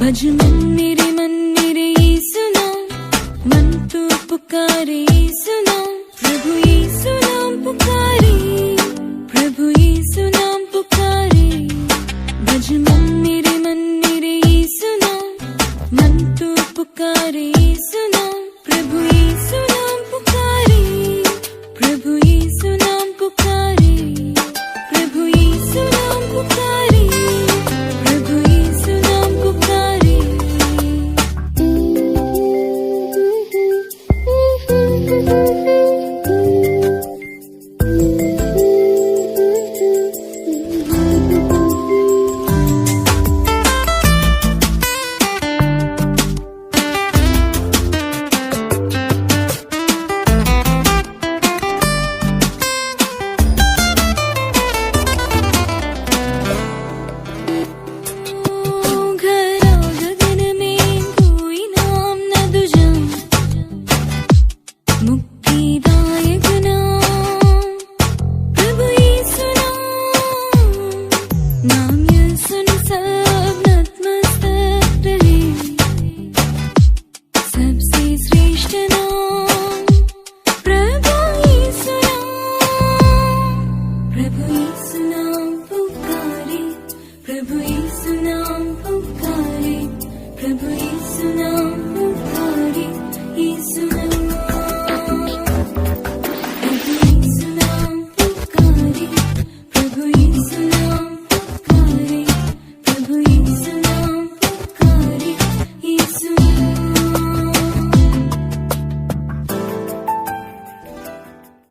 भज मन मेरे यीशु नाम, मन तो पुकारे यीशु नाम। प्रभु यीशु नाम पुकारे, प्रभु यीशु नाम पुकारे। भज मन मेरे यीशु नाम, मन तो पुकारे यीशु नाम। प्रभु यीशु नाम पुकारे, प्रभु यीशु नाम पुकारे। प्रभु यीशु नाम पुकारे, प्रभु यीशु नाम पुकारे। मुक्तिदायक नाम प्रभु यीशु नाम, नाम ये सुन सब नतमस्तक रहे। सबसे श्रेष्ठ नाम प्रभु यीशु नाम। प्रभु यीशु नाम पुकारे, प्रभु यीशु नाम पुकारे। प्रभु यीशु नाम